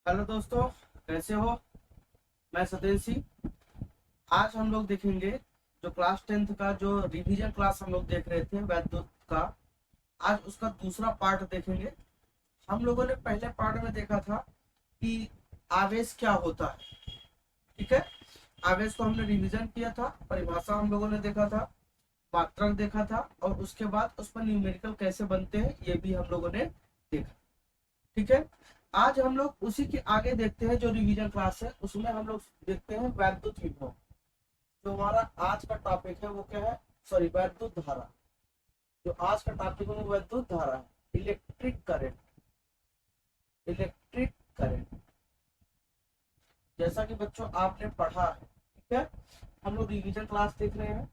Hello दोस्तों, कैसे हो। मैं सतेंद्र सिंह। आज हम लोग देखेंगे जो क्लास 10th का जो रिवीजन क्लास हम लोग देख रहे थे वैद्युत का। आज उसका दूसरा पार्ट देखेंगे। हम लोगों ने पहले पार्ट में देखा था कि आवेश क्या होता है। ठीक है, आवेश को हमने रिवीजन किया था, परिभाषा हम लोगों ने देखा था, मात्रक देखा था, और उसके बाद उस पर न्यूमेरिकल कैसे बनते हैं ये भी हम लोगों ने देखा। ठीक है, आज हम लोग उसी के आगे देखते हैं। जो रिवीजन क्लास है उसमें हम लोग देखते हैं वैद्युत विभव। जो हमारा आज का टॉपिक है वो क्या है, सॉरी, वैद्युत धारा। जो आज का टॉपिक है वो वैद्युत धारा है, इलेक्ट्रिक करंट। इलेक्ट्रिक करंट जैसा कि बच्चों आपने पढ़ा है। ठीक है, हम लोग रिवीजन क्लास देख रहे हैं।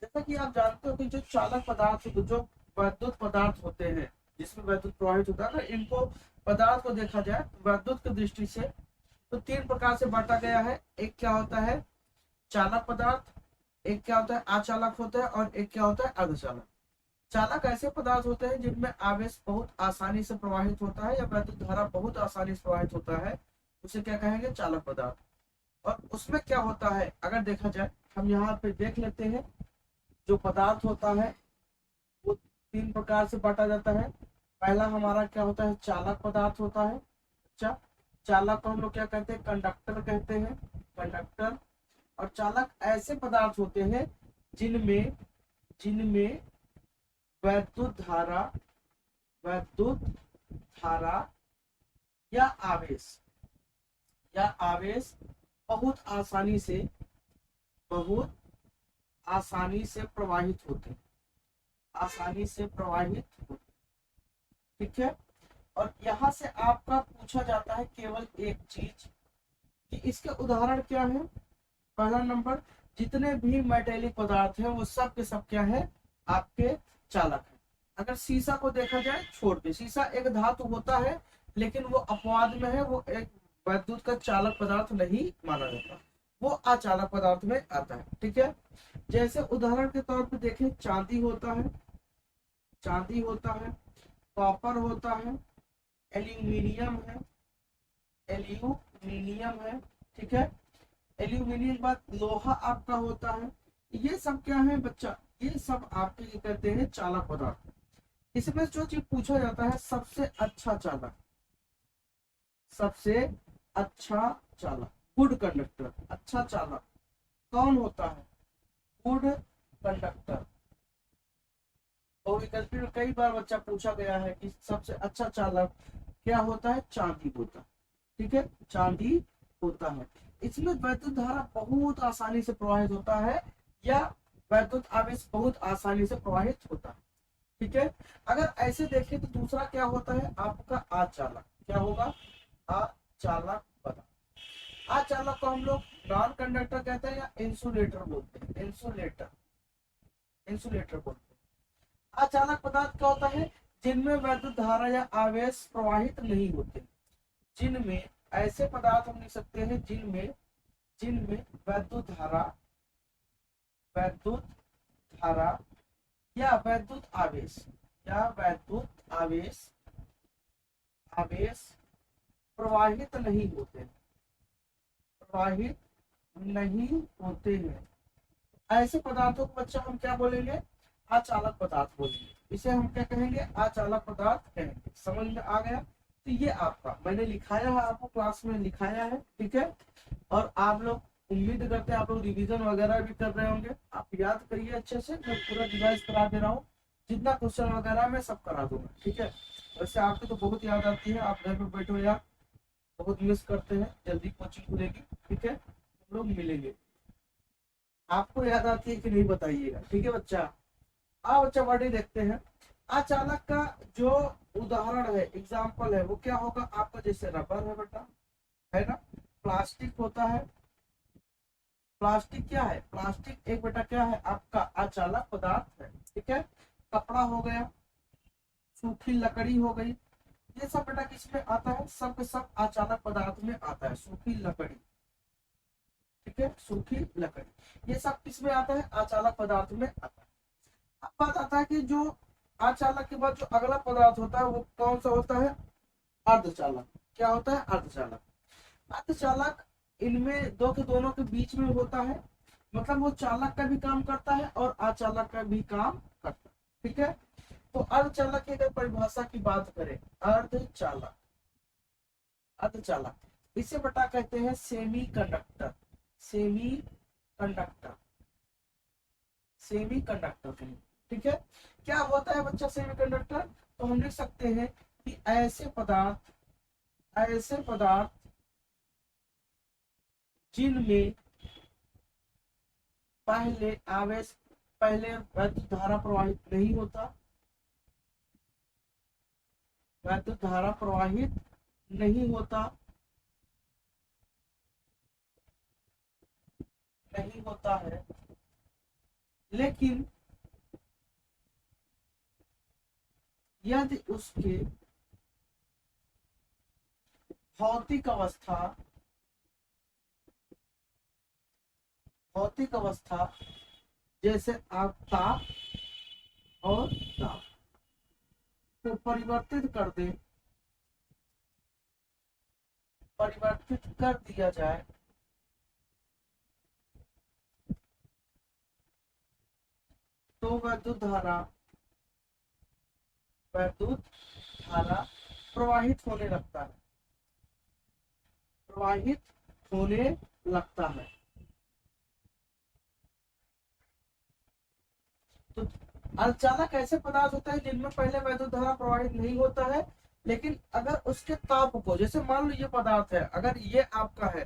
जैसा कि आप जानते हो कि जो चालक पदार्थ, जो वैद्युत पदार्थ होते हैं जिसमें वैद्युत प्रवाहित होता है, अगर इनको पदार्थ को देखा जाए तो वैद्युत की दृष्टि से तो तीन प्रकार से बांटा गया है। एक क्या होता है, चालक पदार्थ। एक क्या होता है, अचालक होता है। और एक क्या होता है, अर्धचालक। चालक ऐसे पदार्थ होते हैं जिनमें आवेश बहुत आसानी से प्रवाहित होता है या वैद्युत धारा बहुत आसानी से प्रवाहित होता है, उसे क्या कहेंगे, चालक पदार्थ। और उसमें क्या होता है अगर देखा जाए, हम यहाँ पे देख लेते हैं। जो पदार्थ होता है वो तीन प्रकार से बांटा जाता है। पहला हमारा क्या होता है, चालक पदार्थ होता है। अच्छा, चालक को हम लोग क्या कहते हैं, कंडक्टर कहते हैं, कंडक्टर। और चालक ऐसे पदार्थ होते हैं जिनमें जिनमें वैद्युत धारा, वैद्युत धारा या आवेश बहुत आसानी से, बहुत आसानी से प्रवाहित होते हैं, आसानी से प्रवाहित होते। ठीक है, और यहाँ से आपका पूछा जाता है केवल एक चीज कि इसके उदाहरण क्या है। पहला नंबर, जितने भी मेटेलिक पदार्थ हैं वो सब के सब क्या है, आपके चालक है। अगर शीशा को देखा जाए, छोड़ के, शीशा एक धातु होता है लेकिन वो अपवाद में है, वो एक वैद्युत का चालक पदार्थ नहीं माना जाता, वो अचालक पदार्थ में आता है। ठीक है, जैसे उदाहरण के तौर पे देखें, चांदी होता है, चांदी होता है, कॉपर होता है, एल्यूमिनियम है, एल्यूमिनियम है। ठीक है, एल्यूमिनियम बाद लोहा आपका होता है। ये सब क्या है बच्चा, ये सब आपके क्या कहते हैं, चालक पदार्थ। इसमें जो चीज पूछा जाता है, सबसे अच्छा चालक, सबसे अच्छा चालक, गुड कंडक्टर, अच्छा चालक कौन होता है, गुड कंडक्टर। और विकल्प में कई बार बच्चा पूछा गया है कि सबसे अच्छा चालक क्या होता है, चांदी होता है। ठीक है, चांदी होता है। इसमें वैद्युत धारा बहुत आसानी से प्रवाहित होता है या वैद्युत आवेश बहुत आसानी से प्रवाहित होता है। ठीक है, अगर ऐसे देखें तो दूसरा क्या होता है आपका, अचालक। क्या होगा, अचालक पदार्थ। अचालक को हम लोग नॉन कंडक्टर कहते हैं या इंसुलेटर बोलते हैं, इंसुलेटर, इंसुलेटर बोलते हैं। अचालक पदार्थ क्या होता है, जिनमें वैद्युत धारा या आवेश प्रवाहित नहीं होते। जिनमें, ऐसे पदार्थ हम लिख सकते हैं जिनमें जिनमें वैद्युत धारा, वैद्युत धारा या वैद्युत आवेश, या वैद्युत आवेश, आवेश प्रवाहित नहीं होते, प्रवाहित नहीं होते हैं। ऐसे पदार्थों को बच्चा हम क्या बोलेंगे, अचालक पदार्थ बोलेंगे। इसे हम क्या कहेंगे, अचालक पदार्थ कहेंगे। समझ में आ गया। तो ये आपका मैंने लिखाया है, आपको क्लास में लिखाया है। ठीक है, और आप लोग, उम्मीद करते हैं आप लोग रिवीजन वगैरह भी कर रहे होंगे। आप याद करिए अच्छे से, मैं पूरा रिवाइज करा दे रहा हूँ। जितना क्वेश्चन वगैरह मैं सब करा दूंगा। ठीक है, वैसे आपको तो बहुत याद आती है, आप घर पे बैठो यार, बहुत मिस करते हैं। जल्दी कोचिंग खुलेगी, ठीक है, हम लोग मिलेंगे। आपको याद आती है कि नहीं बताइएगा। ठीक है बच्चा। आओ बच्चा बॉडी देखते हैं। अचालक का जो उदाहरण है, एग्जाम्पल है, वो क्या होगा आपका, जैसे रबर है बेटा, है ना, प्लास्टिक होता है। प्लास्टिक क्या है, प्लास्टिक एक बेटा क्या है आपका, अचालक पदार्थ है। ठीक है, कपड़ा हो गया, सूखी लकड़ी हो गई, ये सब बेटा किसमें आता है, सब के सब अचालक पदार्थ में आता है। सूखी लकड़ी, ठीक है, सूखी लकड़ी, ये सब किसमें आता है, अचालक पदार्थ में आता है। अब बात आता है कि जो अचालक के बाद जो अगला पदार्थ होता है वो कौन सा होता है, अर्धचालक। क्या होता है, अर्धचालक। अर्धचालक इनमें दो के दोनों के बीच में होता है, मतलब वो चालक का भी काम करता है और अचालक का भी काम करता है। ठीक है, तो अर्धचालक की अगर परिभाषा की बात करें, अर्धचालक, अर्धचालक इसे बटा कहते हैं semi conductor, semi conductor, semi conductor के लिए। ठीक है, क्या होता है बच्चा सेमी कंडक्टर? तो हम लिख सकते हैं कि ऐसे पदार्थ, ऐसे पदार्थ जिनमें पहले आवेश, पहले वैद्युत धारा प्रवाहित नहीं होता, वैद्युत धारा प्रवाहित नहीं होता, नहीं होता है, लेकिन यदि उसके भौतिक अवस्था, भौतिक अवस्था जैसे आप ताप और दाब को परिवर्तित कर दे, परिवर्तित कर दिया जाए, तो वैद्युत धारा, वैद्युत धारा प्रवाहित होने लगता है, प्रवाहित होने लगता है। तो अर्धचालक ऐसे पदार्थ होते हैं जिनमें पहले वैद्युत धारा प्रवाहित नहीं होता है, लेकिन अगर उसके ताप को, जैसे मान लो ये पदार्थ है, अगर ये आपका है,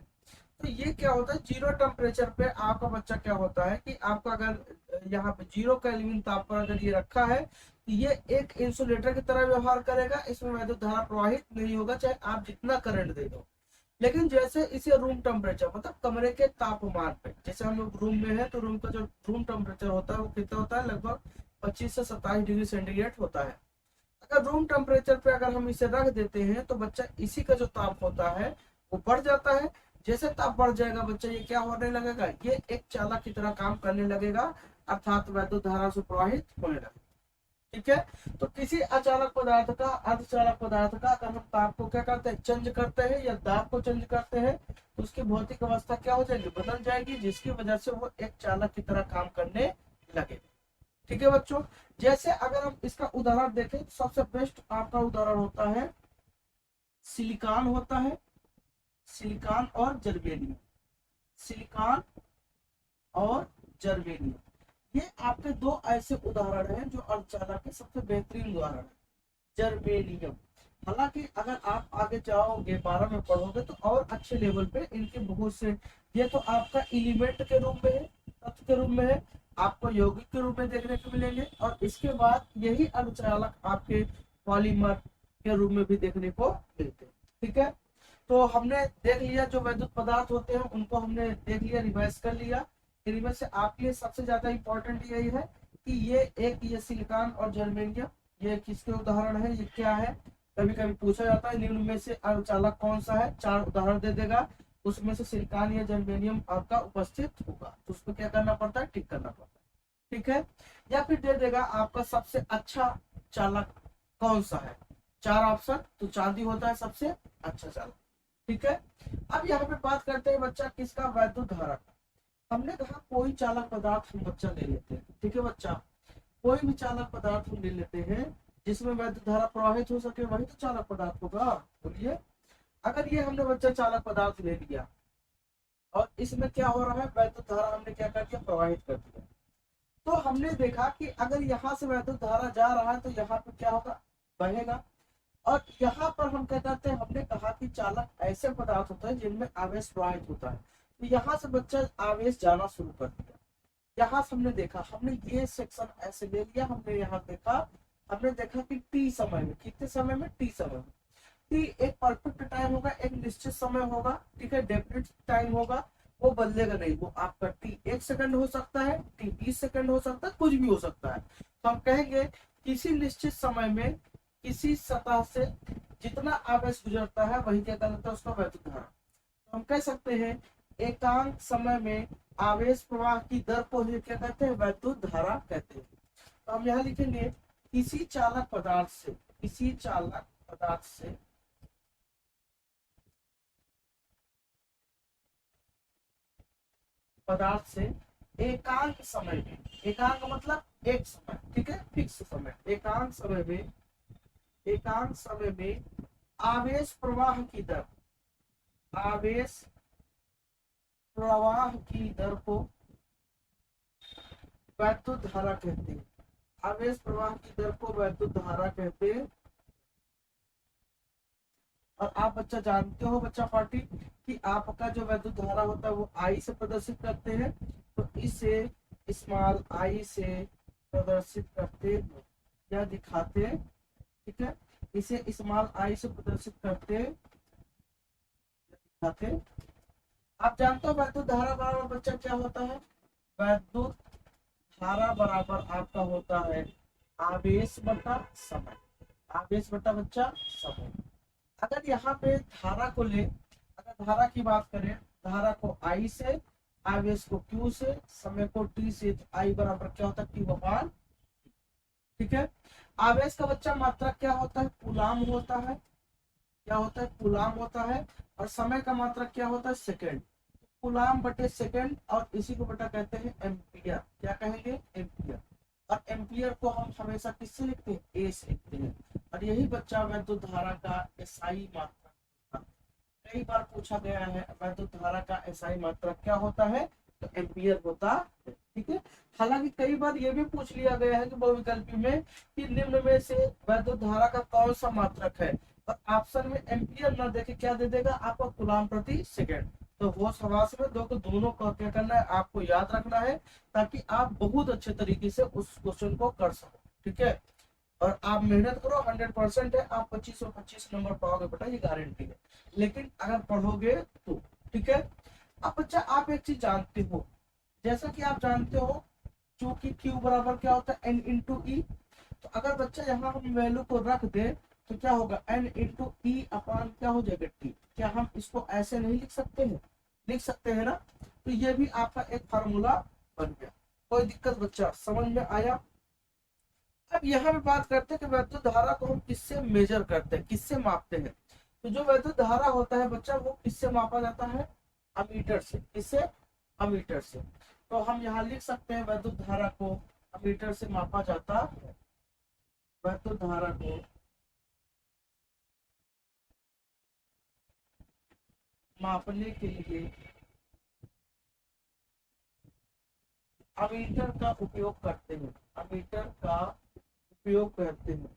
तो ये क्या होता है, जीरो टेम्परेचर पे आपका बच्चा क्या होता है कि आपका अगर यहाँ पे 0 केल्विन ताप पर अगर ये रखा है, तो ये एक इंसुलेटर की तरह व्यवहार करेगा, इसमें वैद्युत धारा प्रवाहित नहीं होगा चाहे आप जितना करंट दे दो। लेकिन जैसे इसे रूम टेम्परेचर, मतलब कमरे के तापमान पे, जैसे हम लोग रूम में है तो रूम का जो रूम टेम्परेचर होता है वो कितना होता है, लगभग 25 से 27 डिग्री सेंटीग्रेड होता है। अगर रूम टेम्परेचर पे अगर हम इसे रख देते हैं तो बच्चा इसी का जो ताप होता है वो बढ़ जाता है। जैसे ताप बढ़ जाएगा बच्चा, ये क्या होने लगेगा, ये एक चालक की तरह काम करने लगेगा, अर्थात वैद्युत धारा से प्रवाहित होने लगेगा। ठीक है, तो किसी अचालक पदार्थ का, अर्धचालक पदार्थ का अगर हम ताप को क्या करते हैं, चेंज करते हैं या दाब को चेंज करते हैं, तो उसकी भौतिक अवस्था क्या हो जाएगी, बदल जाएगी, जिसकी वजह से वो एक चालक की तरह काम करने लगेगा। ठीक है बच्चों, जैसे अगर हम इसका उदाहरण देखें तो सबसे बेस्ट आपका उदाहरण होता है सिलिकॉन होता है, सिलिकॉन और जर्मेनियम, सिलिकॉन और जर्मेनियम, ये आपके दो ऐसे उदाहरण हैं जो अर्धचालक के सबसे बेहतरीन उदाहरण है। जर्मेनियम, हालांकि अगर आप आगे जाओगे 12 में पढ़ोगे तो और अच्छे लेवल पे इनके बहुत से, ये तो आपका एलिमेंट के रूप में है, तत्व के रूप में है, आपको यौगिक के रूप में देखने को मिलेंगे, और इसके बाद यही अर्धचालक आपके पॉलीमर के रूप में भी देखने को मिलते हैं। ठीक है, तो हमने देख लिया जो वैद्युत पदार्थ होते हैं उनको हमने देख लिया, रिवाइज कर लिया। इनमें से आपके लिए सबसे ज्यादा इंपॉर्टेंट यही है कि ये सिलिकॉन और जर्मेनियम, ये किसके उदाहरण है, ये क्या है, कभी कभी पूछा जाता है निम्न में से अर्धचालक कौन सा है, 4 उदाहरण दे देगा, उसमें से सिलिकॉन या जर्मेनियम आपका उपस्थित होगा, तो उसको क्या करना पड़ता है, टिक करना पड़ता है। ठीक है, या फिर दे देगा आपका सबसे अच्छा चालक कौन सा है, 4 ऑप्शन, तो चांदी होता है सबसे अच्छा चालक। ठीक है, अब यहाँ पे बात करते हैं बच्चा किसका, वैद्युत धारा का। हमने कहा कोई चालक पदार्थ हम बच्चा ले लेते हैं। ठीक है बच्चा, कोई भी चालक पदार्थ हम ले लेते हैं जिसमें वैद्युत धारा प्रवाहित हो सके, वही तो चालक पदार्थ होगा। बोलिए, अगर ये हमने बच्चा चालक पदार्थ ले लिया और इसमें क्या हो रहा है, वैद्युत धारा हमने क्या कर दिया, प्रवाहित कर दिया, तो हमने देखा कि अगर यहाँ से वैद्युत धारा जा रहा है तो यहाँ पे क्या होगा, बहेगा। और यहाँ पर हम क्या करते हैं, हमने कहा कि चालक ऐसे पदार्थ होते हैं जिनमें आवेश प्रवाहित होता है, तो यहाँ से बच्चा आवेश जाना शुरू कर दिया। यहाँ से हमने देखा, हमने ये सेक्शन ऐसे ले लिया, हमने यहाँ देखा, हमने देखा कि टी समय में, कितने समय में, टी समय में, टी एक परफेक्ट टाइम होगा, एक निश्चित समय होगा, ठीक है, डेफिनेट टाइम होगा, वो बदलेगा नहीं, वो आपका टी 1 सेकंड हो सकता है, टी 20 सेकंड हो सकता है, कुछ भी हो सकता है। तो हम कहेंगे किसी निश्चित समय में किसी सतह से जितना आवेश गुजरता है वही क्या कहलाता है, उसका वैद्युत धारा। तो हम कह सकते हैं एकांक समय में आवेश प्रवाह की दर को ही क्या कहते हैं, वैद्युत धारा कहते हैं। तो हम यहाँ लिखेंगे किसी चालक पदार्थ से, किसी चालक पदार्थ से पदार्थ से एकांक समय में, एकांक मतलब एक समय, ठीक है, फिक्स समय, एकांक समय में आवेश प्रवाह की दर, आवेश प्रवाह की दर को वैद्युत धारा कहते हैं। आवेश प्रवाह की दर को वैद्युत धारा कहते हैं। और आप बच्चा जानते हो बच्चा पार्टी कि आपका जो वैद्युत धारा होता है वो आई से प्रदर्शित करते हैं, तो इसे स्मॉल आई से प्रदर्शित करते या दिखाते, ठीक है, इसे स्मॉल आई से प्रदर्शित करते दिखाते। आप जानते हो वैद्युत धारा बराबर बच्चा क्या होता है? वैद्युत धारा बराबर आपका होता है आवेश बटा समय, आवेश बटा बच्चा समय। अगर यहाँ पे धारा को ले, अगर धारा की बात करें, धारा को आई से, आवेश को क्यू से, समय को टी से, तो आई बराबर क्या होता है क्यू अपान, ठीक है। आवेश का बच्चा मात्रा क्या होता है? कूलाम होता है, क्या होता है? कूलाम होता है। और समय का मात्रा क्या होता है? सेकंड। कूलाम बटे सेकंड, और इसी को बेटा कहते हैं एम्पियर। क्या कहेंगे? एम्पियर। और एम्पियर को हम हमेशा किससे लिखते हैं? ए से लिखते हैं। और यही बच्चा वैद्युत धारा का एसआई मात्रा होता है। कई बार पूछा गया है वैद्युत धारा का एसआई मात्रा क्या होता है, तो एम्पियर होता है, ठीक है। हालांकि कई बार ये भी पूछ लिया गया है कि बहुविकल्पी में कि निम्न में से वैद्युत धारा का कौन सा मात्रक है, और ऑप्शन में एम्पियर ना देके क्या दे देगा आपका कूलाम प्रति सेकंड। तो वो हवास में दो को दोनों का क्या करना है आपको याद रखना है, ताकि आप बहुत अच्छे तरीके से उस क्वेश्चन को कर सको, ठीक है। और आप मेहनत करो, 100% है आप 25 नंबर पाओगे बेटा, ये गारंटी है। लेकिन अगर पढ़ोगे तो, ठीक है। अब बच्चा आप एक चीज जानते हो, जैसा कि आप जानते हो चूंकि Q बराबर क्या होता है N इंटू ई, तो अगर बच्चा यहाँ हम वैल्यू को रख दे तो क्या होगा N इंटू ई अपान क्या हो जाएगा T। क्या हम इसको ऐसे नहीं लिख सकते हैं? लिख सकते हैं ना। तो ये भी आपका एक फार्मूला बन गया। कोई दिक्कत बच्चा समझ में आया? अब यहाँ पे बात करते हैं कि वैद्युत धारा को हम किससे मेजर करते हैं, किससे मापते हैं। तो जो वैद्युत धारा होता है बच्चा वो किससे मापा जाता है? अमीटर से। किससे? अमीटर से। तो हम यहाँ लिख सकते हैं वैद्युत धारा को अमीटर से मापा जाता है। वैद्युत धारा को मापने के लिए अमीटर का उपयोग करते हैं, अमीटर का उपयोग करते हैं,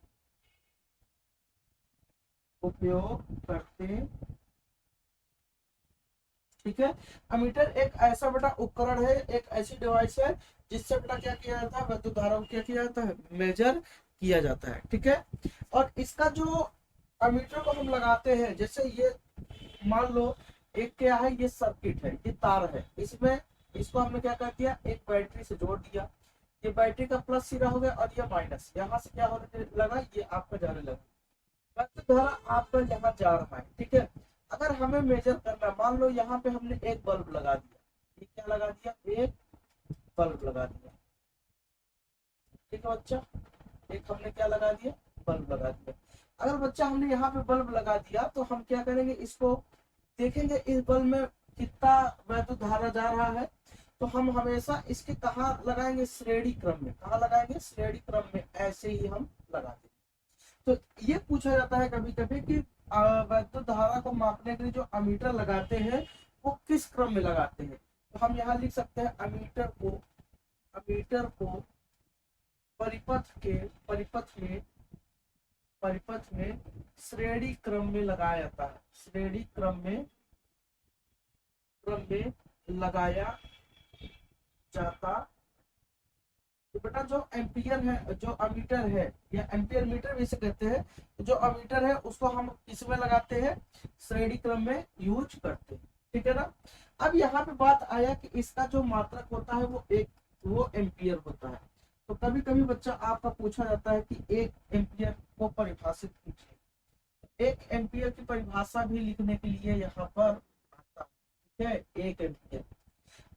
उपयोग करते हैं, ठीक है। अमीटर एक ऐसा बेटा उपकरण है, एक ऐसी डिवाइस है जिससे बेटा क्या किया जाता है? वैद्युत धारा को क्या किया जाता है? मेजर किया जाता है, ठीक है। और इसका जो अमीटर को हम लगाते हैं, जैसे ये मान लो एक क्या है, ये सर्किट है, ये तार है, इसमें इसको हमने क्या कर दिया? एक बैटरी से जोड़ दिया। ये बैटरी का प्लस सिरा हो गया और ये माइनस, यहाँ से क्या होने लगा? ये आपका जाने लगा। वैद्युत धारा आपका यहाँ जा रहा है, ठीक है। अगर हमें मेजर करना, मान लो यहाँ पे हमने एक बल्ब लगा दिया, ये क्या लगा दिया? एक बल्ब लगा दिया, ठीक है बच्चा। एक हमने क्या लगा दिया? बल्ब लगा दिया। अगर बच्चा हमने यहाँ पे बल्ब लगा दिया तो हम क्या करेंगे? इसको देखेंगे इस बल्ब में कितना वैद्युत धारा जा रहा है। तो हम हमेशा इसके कहाँ लगाएंगे? श्रेणी क्रम में। कहाँ लगाएंगे? श्रेणी क्रम में। ऐसे ही हम लगाते हैं। तो ये पूछा जाता है कभी कभी कि वैद्युत धारा को मापने के लिए जो अमीटर लगाते हैं वो किस क्रम में लगाते हैं। तो हम यहाँ लिख सकते हैं अमीटर को परिपथ में श्रेणी क्रम में लगाया जाता है, श्रेणी क्रम में लगाया जाता। तो बेटा जो एम्पियर है, जो अमीटर है, या एम्पियर मीटर भी इसे कहते हैं, तो जो अमीटर है उसको हम किसमें लगाते हैं? श्रेणी क्रम में यूज करते हैं, ठीक है ना। अब यहाँ पे बात आया कि इसका जो मात्रक होता है वो एम्पियर होता है। तो कभी कभी बच्चा आपका पूछा जाता है कि एक एम्पियर को परिभाषित कीजिए। एक एम्पियर की परिभाषा भी लिखने के लिए यहाँ पर आता है, ठीक है। एक एम्पियर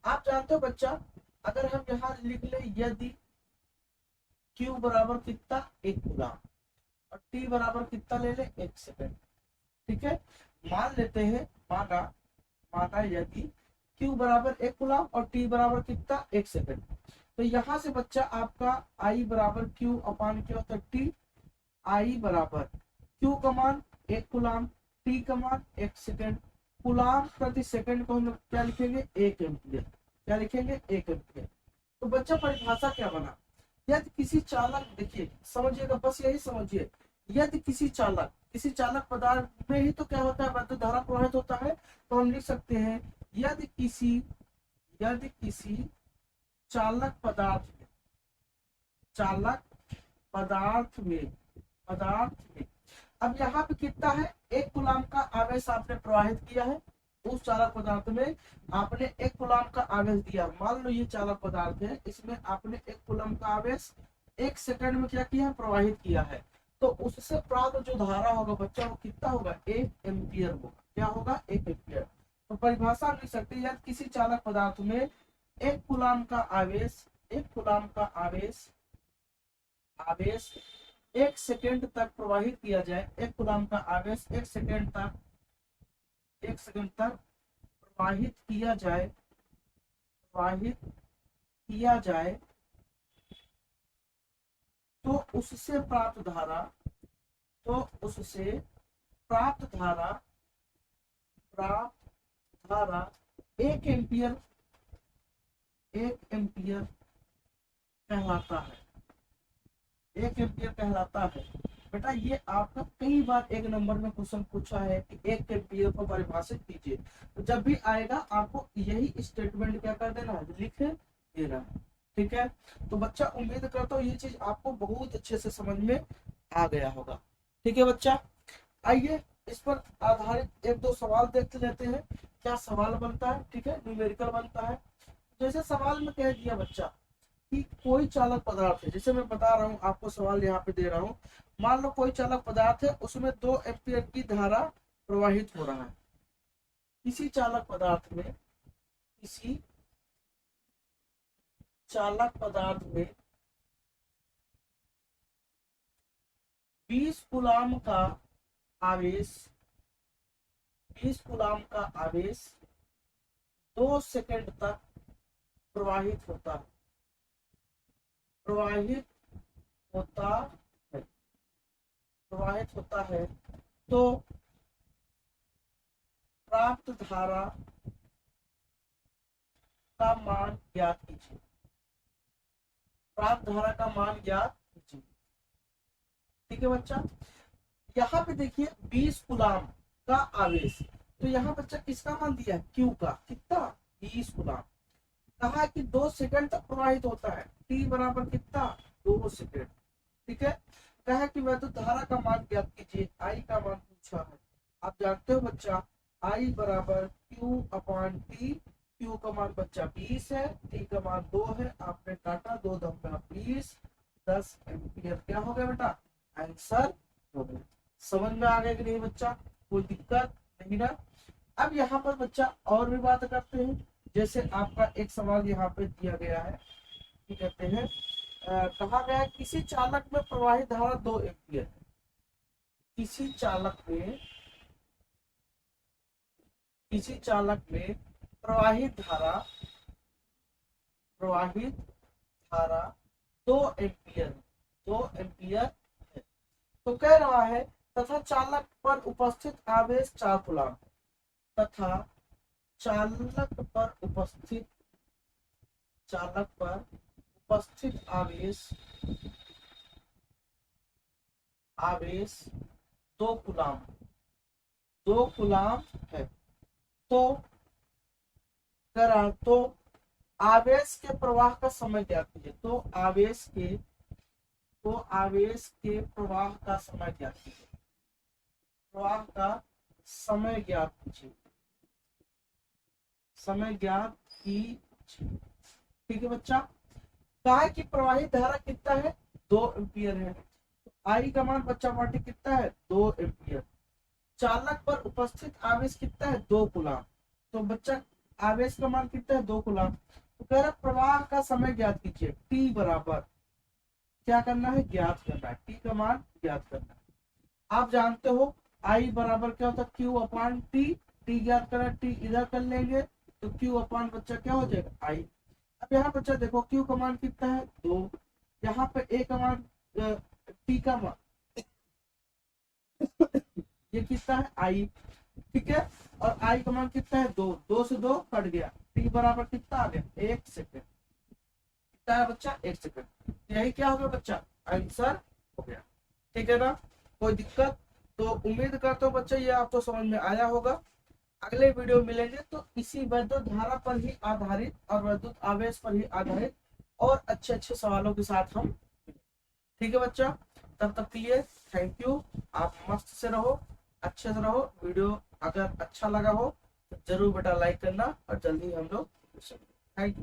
आप जानते हो बच्चा, अगर हम यहाँ लिख ले यदि Q बराबर कितना? एक कूलाम, और T बराबर कितना ले ले? एक सेकंड, ठीक है। मान लेते हैं, माना यदि Q बराबर 1 कूलम और T बराबर कितना 1 सेकंड। तो यहाँ से बच्चा आपका I बराबर Q अपान क्या होता है T। I बराबर Q का मान 1 कूलम, T का मान 1 सेकंड। कूलम प्रति सेकंड को हम लोग क्या लिखेंगे 1 एम्पियर। क्या लिखेंगे 1 एम्पियर। तो बच्चा परिभाषा क्या बना, यदि किसी चालक, देखिए समझिएगा बस यही समझिए, यदि किसी चालक पदार्थ में ही तो क्या होता है वैद्युत धारा प्रवाहित होता है। तो हम लिख सकते हैं यदि किसी चालक पदार्थ में अब यहाँ पे कितना है 1 कूलम का आवेश आपने प्रवाहित किया है, उस चालक पदार्थ में आपने 1 कूलम का आवेश दिया। मान लो ये चालक पदार्थ है, इसमें आपने 1 कूलम का आवेश 1 सेकंड में क्या किया है प्रवाहित किया है। तो उससे प्राप्त जो धारा होगा बच्चा वो कितना होगा 1 एम्पियर होगा। क्या होगा 1 एम्पियर। तो परिभाषा लिख सकते हैं यदि किसी चालक पदार्थ में 1 कूलम का आवेश 1 सेकंड तक प्रवाहित किया जाए, 1 कूलम का आवेश 1 सेकंड तक प्रवाहित किया जाए तो उससे प्राप्त धारा 1 एम्पियर कहलाता है। 1 एम्पियर कहलाता है। बेटा ये आपका कई बार 1 नंबर में क्वेश्चन पूछा है कि 1 एम्पियर को परिभाषित कीजिए। तो जब भी आएगा आपको यही स्टेटमेंट क्या कर देना है, लिख देना है। ठीक है, तो बच्चा उम्मीद करता हूँ ये चीज आपको बहुत अच्छे से समझ में आ गया होगा। ठीक है बच्चा, आइए इस पर आधारित 1-2 सवाल देख लेते हैं क्या सवाल बनता है। ठीक है, न्यूमेरिकल बनता है। जैसे सवाल में कह दिया बच्चा कि कोई चालक पदार्थ है, जैसे मैं बता रहा हूँ आपको सवाल यहाँ पे दे रहा हूँ। मान लो कोई चालक पदार्थ है, उसमें 2 एम्पियर की धारा प्रवाहित हो रहा है। किसी चालक पदार्थ में 20 कूलम का आवेश 2 सेकंड तक प्रवाहित होता है तो प्राप्त धारा का मान ज्ञात कीजिए। ठीक है बच्चा, यहाँ पे देखिए 20 कूलम का आवेश, तो यहाँ बच्चा किसका मान दिया है Q का, कितना 20 कूलम। कहा कि 2 सेकंड तक प्रवाहित होता है, T बराबर कितना 2 सेकंड। ठीक है, कहा कि वैद्युत धारा का मान ज्ञात कीजिए, I का मान पूछा है। आप जानते हो बच्चा I बराबर Q अपान T। Q का मान बच्चा 20 है, T का मान 2 है, आपने काटा 2 दूना 20, 10 एम्पियर क्या हो गया बेटा आंसर हो गया। समझ में आ गया कि नहीं बच्चा, कोई दिक्कत नहीं ना। अब यहाँ पर बच्चा और भी बात करते हैं। जैसे आपका एक सवाल यहाँ पे दिया गया है कि कहते हैं कहा गया है किसी चालक में प्रवाहित धारा 2 एम्पियर है। किसी चालक में प्रवाहित धारा 2 एम्पियर है। तो कह रहा है तथा चालक पर उपस्थित आवेश 4 कूलम तथा चालक पर उपस्थित आवेश 2 कूलम है। तो करा तो आवेश के प्रवाह का समय ज्ञात कीजिए। तो आवेश के प्रवाह का समय ज्ञात कीजिए। ठीक है बच्चा, कहा है कि प्रवाहित धारा कितना है 2 एम्पियर है। तो आई का मान बच्चा पार्टी कितना है 2 एम्पियर। चालक पर उपस्थित आवेश कितना है 2 कूलम। तो बच्चा आवेश का मान कितना है 2 कूलम। तो कह रहा प्रवाह का समय ज्ञात कीजिए। टी बराबर क्या करना है ज्ञात करना है, टी का मान ज्ञात करना है। आप जानते हो आई बराबर क्या होता है क्यू अपान टी। टी ज्ञात करना, टी इधर कर लेंगे तो Q अपान बच्चा क्या हो जाएगा I। अब यहाँ बच्चा देखो Q का मान कितना है 2, यहाँ पे A का मान T का मान ये कितना है I, ठीक है। और I का मान कितना है 2, 2 से 2 कट गया, T बराबर कितना आ गया 1 सेकंड, कितना है बच्चा 1 सेकंड। यही क्या हो गया बच्चा आंसर हो गया, ठीक है ना। कोई दिक्कत? तो उम्मीद करता हूँ बच्चा ये आपको समझ में आया होगा। अगले वीडियो मिलेंगे तो इसी वैद्युत धारा पर ही आधारित और वैद्युत आवेश पर ही आधारित और अच्छे अच्छे सवालों के साथ हम, ठीक है बच्चा। तब तक के लिए थैंक यू। आप मस्त से रहो, अच्छे से रहो। वीडियो अगर अच्छा लगा हो तो जरूर बेटा लाइक करना और जल्दी हम लोग थैंक यू।